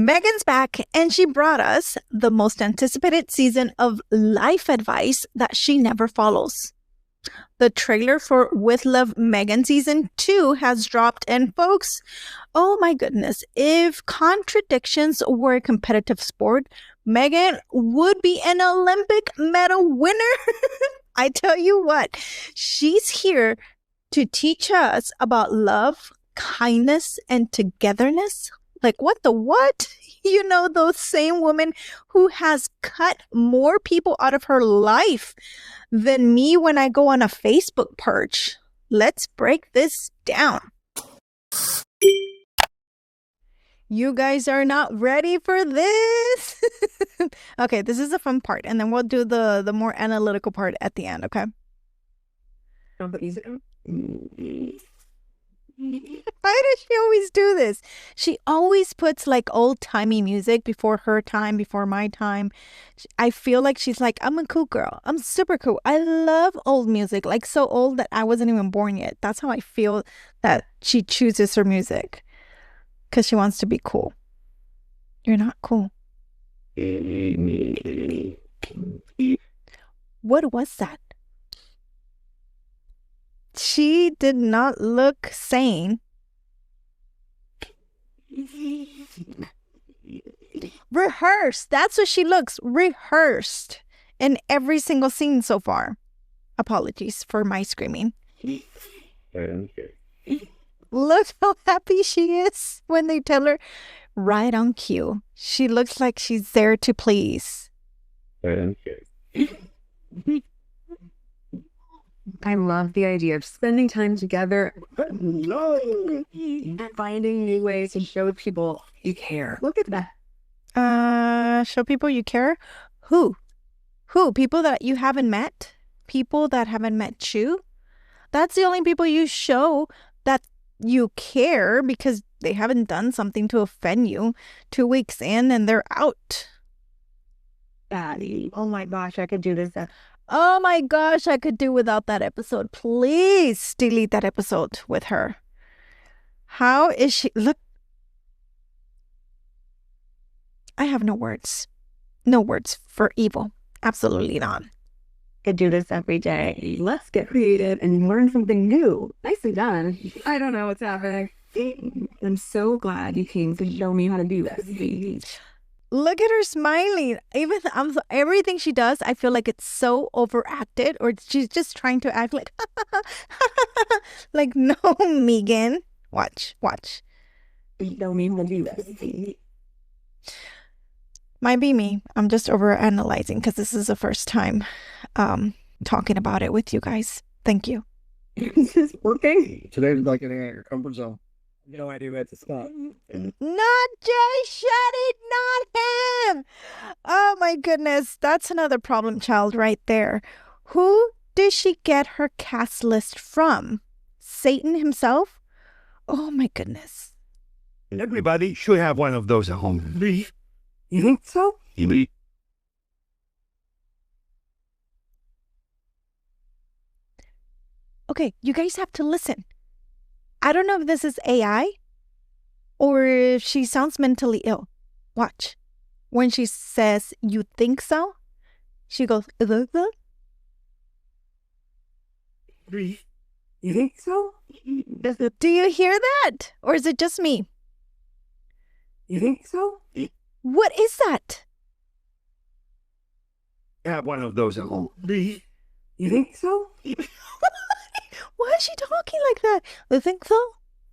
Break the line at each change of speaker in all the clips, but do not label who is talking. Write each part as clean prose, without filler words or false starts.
Megan's back, and she brought us the most anticipated season of life advice that she never follows. The trailer for With Love Megan Season 2 has dropped, and folks, oh my goodness, if contradictions were a competitive sport, Megan would be an Olympic medal winner. I tell you what, she's here to teach us about love, kindness, and togetherness. Like, what the what? You know, those same woman who has cut more people out of her life than me when I go on a Facebook purge. Let's break this down. You guys are not ready for this. Okay, this is the fun part, and then we'll do the more analytical part at the end, okay? Why does she always do this? She always puts like old-timey music before her time, before my time. I feel like she's like, I'm a cool girl. I'm super cool. I love old music, like so old that I wasn't even born yet. That's how I feel that she chooses her music. Because she wants to be cool. You're not cool. What was that? She did not look sane. Rehearsed. That's what she looks. Rehearsed in every single scene so far. Apologies for my screaming. Look how happy she is when they tell her right on cue. She looks like she's there to please.
I love the idea of spending time together and finding new ways to show people you care. Look at that.
Show people you care? Who? People that you haven't met? People that haven't met you? That's the only people you show that you care, because they haven't done something to offend you 2 weeks in and they're out.
Daddy, oh my gosh, I could do this.
Oh my gosh, I could do without that episode. Please delete that episode with her. How is she? Look. I have no words. No words for evil. Absolutely not.
Could do this every day. Let's get creative and learn something new. Nicely done. I don't know what's happening. I'm so glad you came to show me how to do this.
Look at her smiling. Even everything she does, I feel like it's so overacted, or she's just trying to act like, like, no, Megan. Watch.
Show me how to do this.
Might be me. I'm just overanalyzing because this is the first time talking about it with you guys. Thank you.
Is this working?
Today's like getting out of your comfort zone. No idea where to start.
Not Jay Shetty, not him. Oh my goodness. That's another problem child right there. Who did she get her cast list from? Satan himself? Oh my goodness.
Everybody should have one of those at home.
You think so?
Okay, you guys have to listen. I don't know if this is AI or if she sounds mentally ill. Watch. When she says, you think so? She goes,
You think so?
Do you hear that? Or is it just me?
You think so?
What is that?
Have one of those at home.
You think so?
Why is she talking like that? You think so?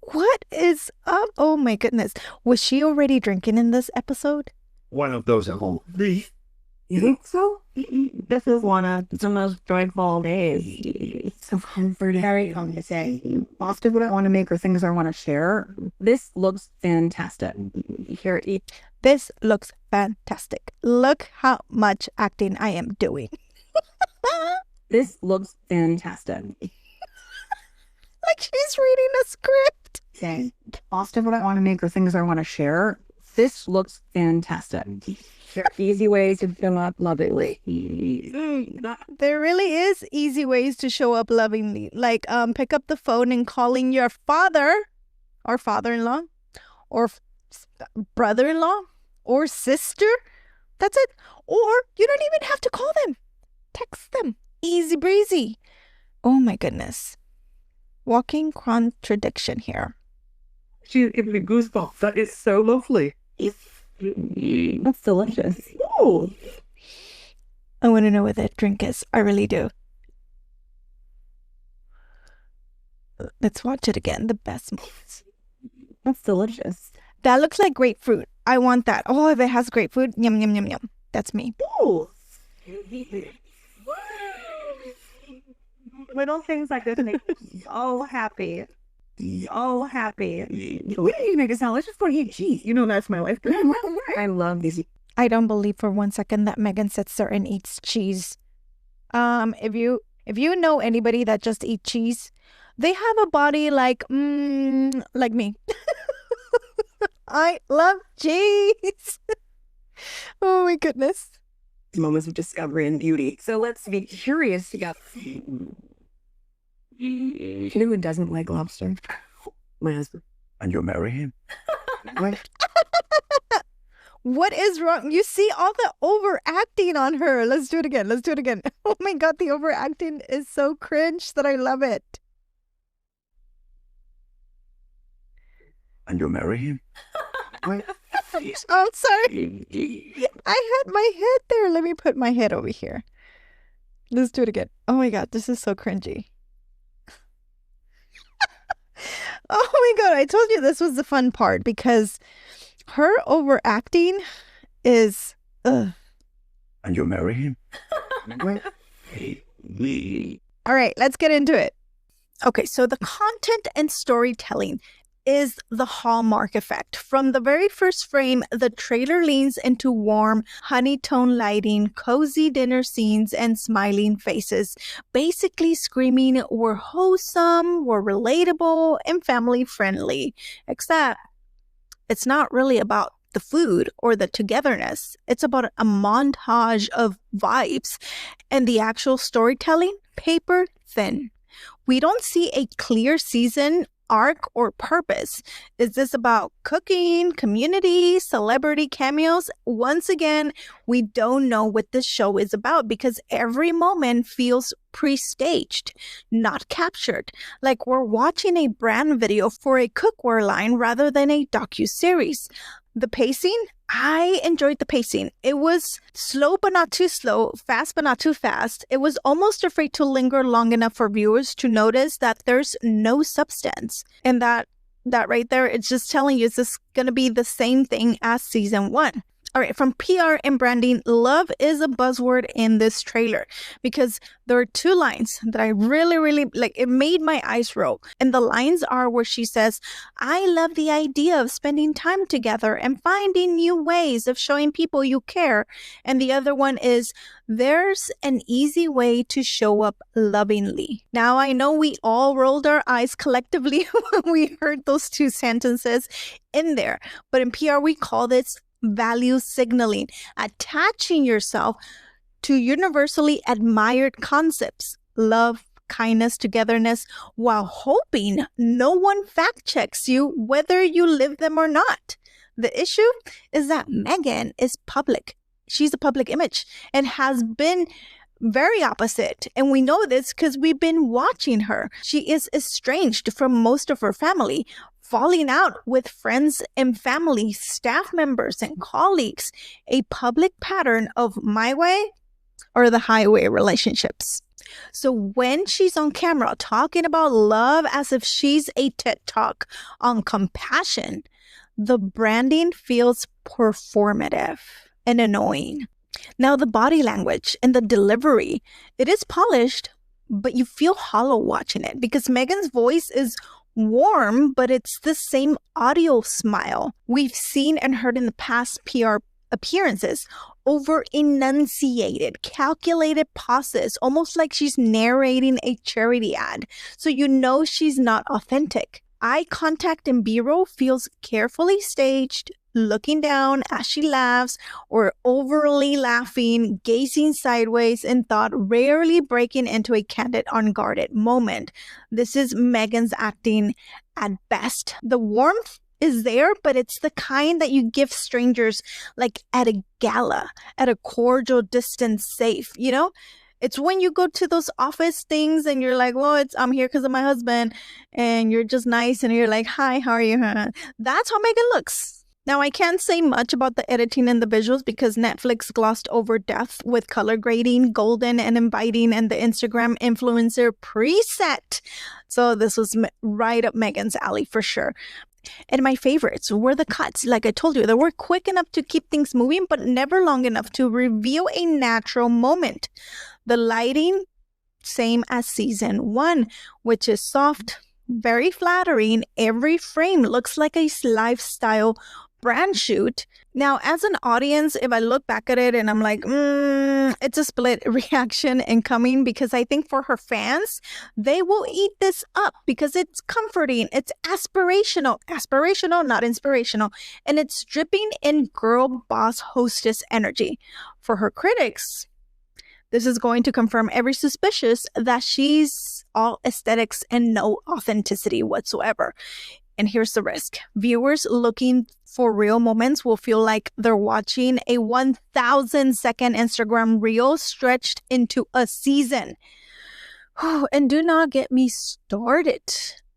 What is up? Oh my goodness. Was she already drinking in this episode?
One of those at home.
You think so? This is one of the most joyful days. It's so comforting. Very fun to say. Often what I want to make or things I want to share. This looks fantastic. Here,
this looks fantastic. Look how much acting I am doing.
This looks fantastic.
Like she's reading a script.
Say, often what I want to make or things I want to share. This looks fantastic. There are easy ways to show up lovingly.
There really is easy ways to show up lovingly. Like pick up the phone and calling your father or father-in-law or brother-in-law. or sister. That's it. Or you don't even have to call them. Text them. Easy breezy. Oh my goodness. Walking contradiction here.
She's giving me goosebumps. That is so lovely.
That's delicious.
Oh,
I want to know what that drink is. I really do. Let's watch it again. The best moments.
That's delicious.
That looks like grapefruit. I want that. Oh, if it has grapefruit, yum, yum, yum, yum. That's me.
oh.
Little things like this make me so happy. So happy. You make it sound, let's just go eat cheese. You know that's my life. I love these.
I don't believe for 1 second that Meghan sits there and eats cheese. If you know anybody that just eats cheese, they have a body like me. I love cheese. Oh my goodness.
Moments of discovery and beauty. So let's be curious together. You know who doesn't like lobster? My husband.
And you'll marry him?
What?
What is wrong? You see all the overacting on her. Let's do it again. Oh my God, the overacting is so cringe that I love it.
And you'll marry him?
What?
Oh, sorry. I had my head there. Let me put my head over here. Let's do it again. Oh my God, this is so cringy. Oh my God, I told you this was the fun part because her overacting is
And you'll marry him?
What?
All right, let's get into it. Okay, so the content and storytelling is the Hallmark effect. From the very first frame, the trailer leans into warm, honey-tone lighting, cozy dinner scenes, and smiling faces, basically screaming we're wholesome, we're relatable, and family-friendly. Except it's not really about the food or the togetherness. It's about a montage of vibes, and the actual storytelling, paper thin. We don't see a clear season arc or purpose. Is this about cooking, community, celebrity cameos? Once again, we don't know what this show is about because every moment feels pre-staged, not captured, like we're watching a brand video for a cookware line rather than a docuseries. The pacing, I enjoyed the pacing. It was slow but not too slow, fast but not too fast. It was almost afraid to linger long enough for viewers to notice that there's no substance. And that right there, it's just telling you, is this going to be the same thing as season 1? All right, from PR and branding, love is a buzzword in this trailer because there are 2 lines that I really, really like. It made my eyes roll. And the lines are where she says, I love the idea of spending time together and finding new ways of showing people you care. And the other one is, there's an easy way to show up lovingly. Now, I know we all rolled our eyes collectively when we heard those 2 sentences in there. But in PR, we call this value signaling, attaching yourself to universally admired concepts, love, kindness, togetherness, while hoping no one fact checks you whether you live them or not. The issue is that Meghan is public. She's a public image and has been very opposite. And we know this because we've been watching her. She is estranged from most of her family, falling out with friends and family, staff members, and colleagues, a public pattern of my way or the highway relationships. So when she's on camera talking about love as if she's a TED Talk on compassion, the branding feels performative and annoying. Now, the body language and the delivery, it is polished, but you feel hollow watching it because Meghan's voice is warm, but it's the same audio smile we've seen and heard in the past PR appearances. Over enunciated, calculated pauses, almost like she's narrating a charity ad. So you know she's not authentic. Eye contact in B-roll feels carefully staged, looking down as she laughs, or overly laughing, gazing sideways in thought, rarely breaking into a candid, unguarded moment. This is Meghan's acting at best. The warmth is there, but it's the kind that you give strangers like at a gala, at a cordial distance safe, you know? It's when you go to those office things and you're like, well, I'm here because of my husband, and you're just nice and you're like, hi, how are you? That's how Meghan looks. Now, I can't say much about the editing and the visuals because Netflix glossed over death with color grading, golden and inviting, and the Instagram influencer preset. So this was right up Meghan's alley for sure. And my favorites were the cuts. Like I told you, they were quick enough to keep things moving, but never long enough to reveal a natural moment. The lighting, same as season 1, which is soft, very flattering. Every frame looks like a lifestyle brand shoot. Now, as an audience, if I look back at it and I'm like, it's a split reaction incoming, because I think for her fans, they will eat this up because it's comforting, it's aspirational, not inspirational, and it's dripping in girl boss hostess energy. For her critics, this is going to confirm every suspicious that she's all aesthetics and no authenticity whatsoever. And here's the risk. Viewers looking for real moments will feel like they're watching a 1,000-second Instagram reel stretched into a season. And do not get me started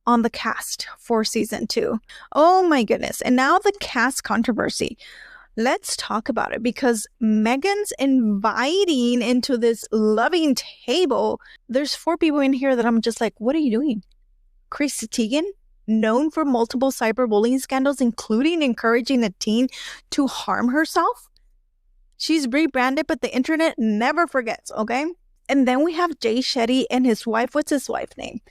on the cast for season 2. Oh my goodness. And now the cast controversy. Let's talk about it, because Meghan's inviting into this loving table. There's 4 people in here that I'm just like, what are you doing? Chrissy Teigen, known for multiple cyberbullying scandals, including encouraging a teen to harm herself. She's rebranded, but the internet never forgets, okay? And then we have Jay Shetty and his wife. What's his wife's name?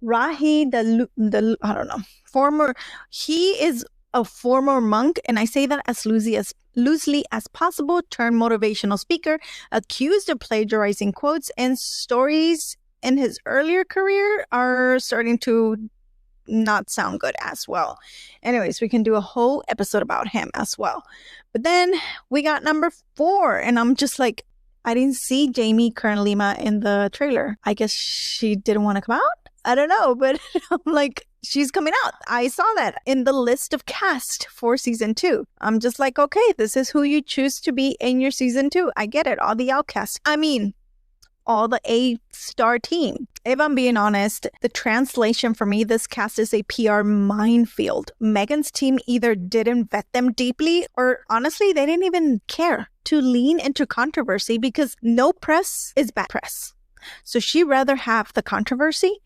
Rahi, I don't know. He is a former monk, and I say that as loosely as possible, turned motivational speaker, accused of plagiarizing quotes and stories in his earlier career are starting to not sound good as well. Anyways, we can do a whole episode about him as well. But then we got number 4, and I'm just like, I didn't see Jamie Kern-Lima in the trailer. I guess she didn't want to come out? I don't know, but I'm like, she's coming out. I saw that in the list of cast for season 2. I'm just like, okay, this is who you choose to be in your season 2. I get it. All the outcasts. I mean, all the A-star team. If I'm being honest, the translation for me, this cast is a PR minefield. Meghan's team either didn't vet them deeply, or honestly, they didn't even care to lean into controversy, because no press is bad press. So she'd rather have the controversy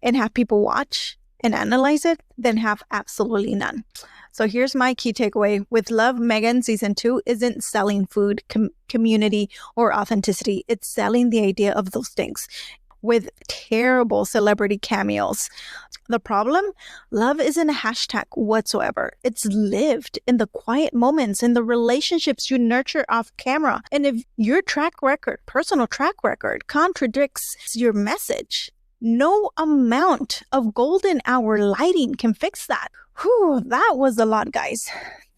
and have people watch and analyze it than have absolutely none. So here's my key takeaway. With Love, Meghan season 2 isn't selling food, community, or authenticity. It's selling the idea of those things with terrible celebrity cameos. The problem? Love isn't a hashtag whatsoever. It's lived in the quiet moments, in the relationships you nurture off camera. And if your personal track record, contradicts your message, no amount of golden hour lighting can fix that. Whew, that was a lot, guys.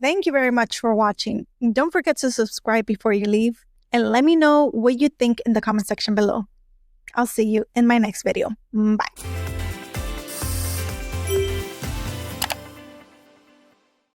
Thank you very much for watching. Don't forget to subscribe before you leave, and let me know what you think in the comment section below. I'll see you in my next video. Bye.